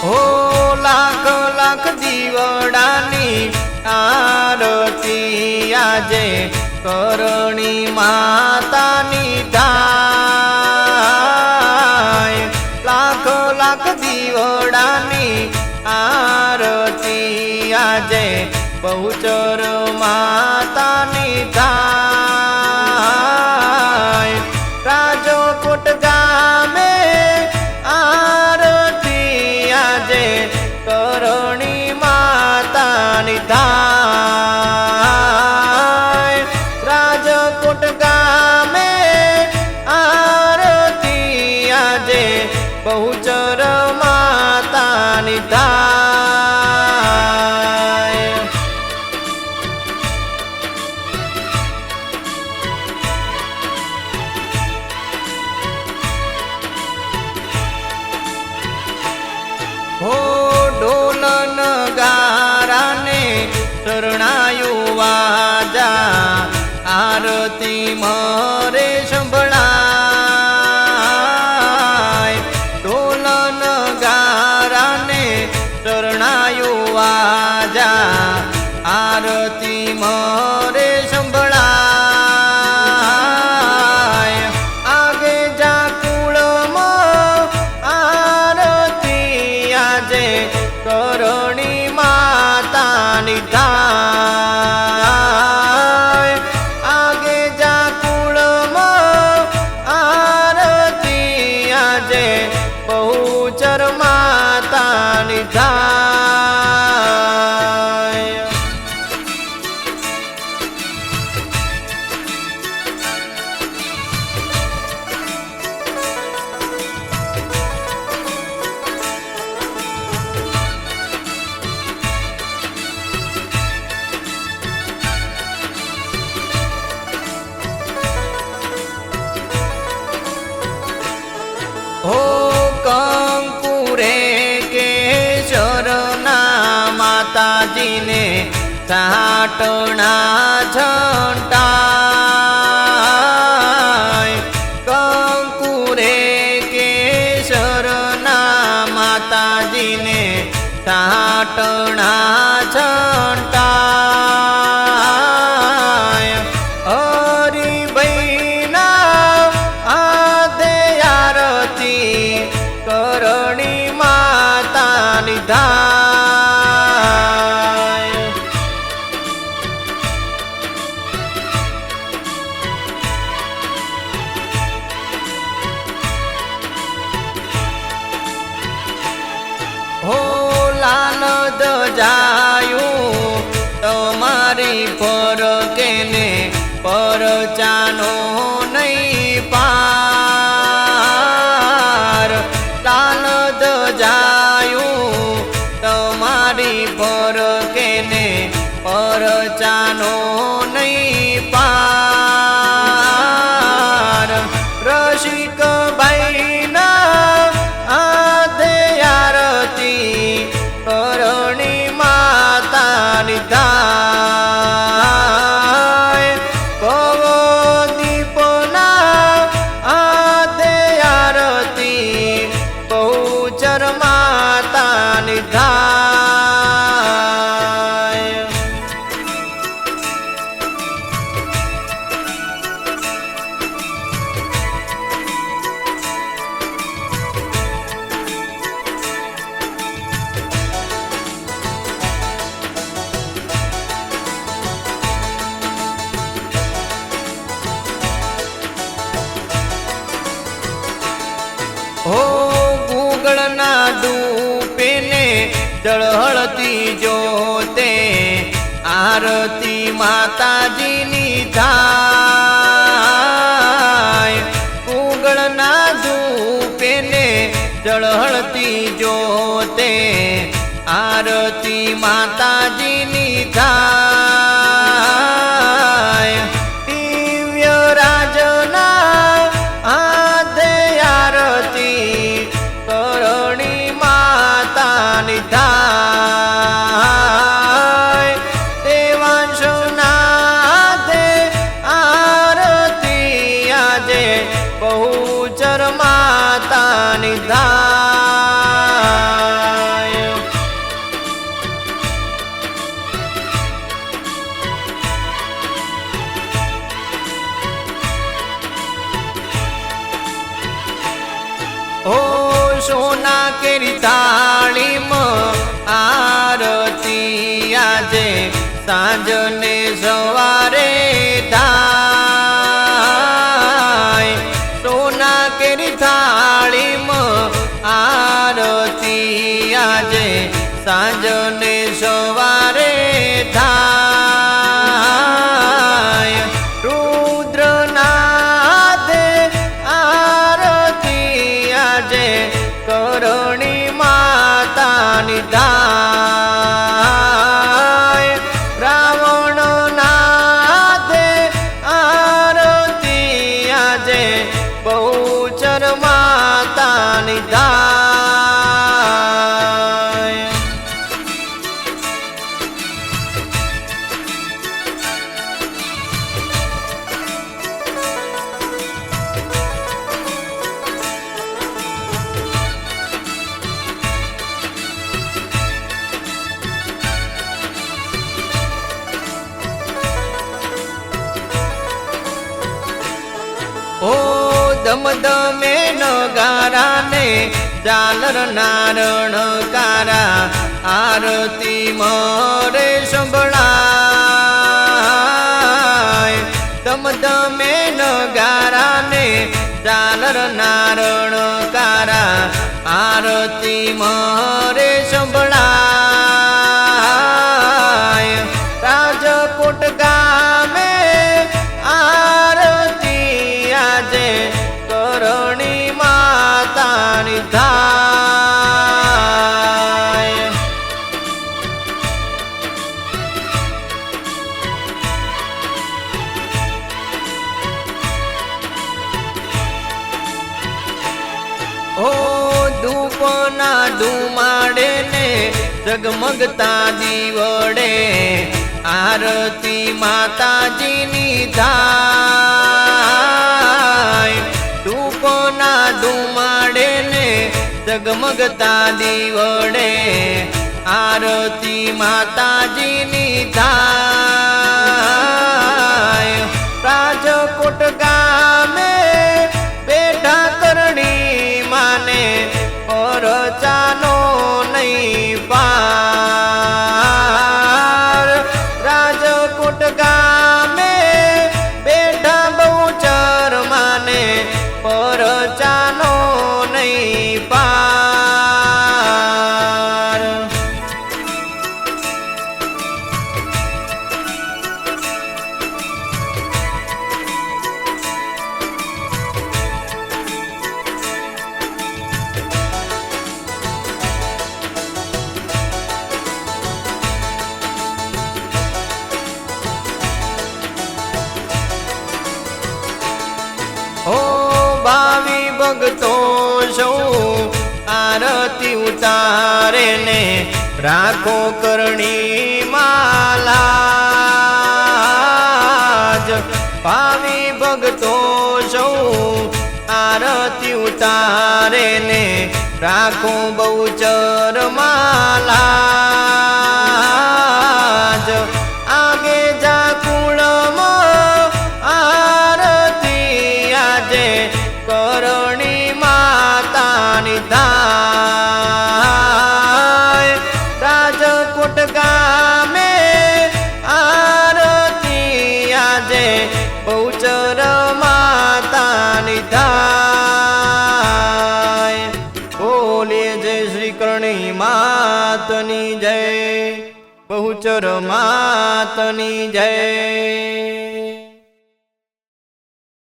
हो लाख लाख दीवडानी आरती आजे करणी मातानी थाय। लाख लाख दीवडानी आरती आजे बहुचर मातानी थाय। राजकोट गामे आरती आजे करणी मातानी थाय। राजकोट गामे आरती आजे बहुचर मातानी थाय। हो ढोल नगारा ने शरणायु वाजा आरती मरे संभळाय। ढोल नगारा ने शरणायु वाजा आरती मरे संभळाय। आगे जा कुळम आरती आजे करणी मातानी थाय। आगे जा कुळम आरती आजे बहुचर मातानी थाय। हो कंकुरे के शरणा माताजी ने साटना झंटाय। कंकुरे के शरणा माताजी ने साटना झंटाय। हरि बैना आदे आरती करणी मातानी थाय। हो लाल दजायु तमारी फरकेने परचानो नहीं पार। लाल दजायु तमारी फरकेने परचानो नहीं पार। रसिक भाईना आधे आरती करणी मातानी थाय। पवदीपना आधे आरती बहुचर मातानी थाय। हो गुगळना डूपे ने जळहळती जोते आरती माताजीनी थाय। गुगळना डूपे ने जळहळती जोते आरती माताजीनी थाय। दिव्य राजना आधे आरती करणी मातानी थाय। देवांशना दे आरती आजे बहुचर मातानी थाय। ઓ સોના કેરી થાળીમાં આરતી આજે સાંજને સવારે થાય. સોના કેરી થાળીમાં આરતી આજે સાંજને સવારે થાય. રુદ્રનાથે આરતી આજે કરણી માતાની થાય. રાવણનાથે આરતી આજે બહુચર માતાની થાય. ઓ દમદમે નગારાને ઝાલર નારણકારા આરતી મરે સંભળાય. દમદમે નગારાને ઝાલર નારણકારા આરતી મરે સંભળાય. રાજકોટ ગામે આરતી આજે કરણી માતાની થાય. ઓ ધૂપના ધુમાડે ને જગમગતા દીવડે આરતી માતાજીની થાય. ધૂપના ધુમાડે ને જગમગતા દીવડે આરતી માતાજીની થાય. રાજકોટ ગામે બેઠા કરણી માને પરચાનો નહીં પાર. રાજકોટ ગામે બેઠા બહુચર માને પરચાનો નહીં પાર. ઓ ભાવિ ભક્તો સૌ આરતી ઉતારે ને રાખો કરણી માલા. ભાવિ ભક્તો સૌ આરતી ઉતારે ને રાખો બહુચર માલા. આગે જા કુળમાં આરતી આજે કરણી માતાની થાય. રાજકોટ ગામે આરતી આજે બહુચર માતાની થાય. બોલીએ જય શ્રી કરણી માતની જય, બહુચર માતની જય.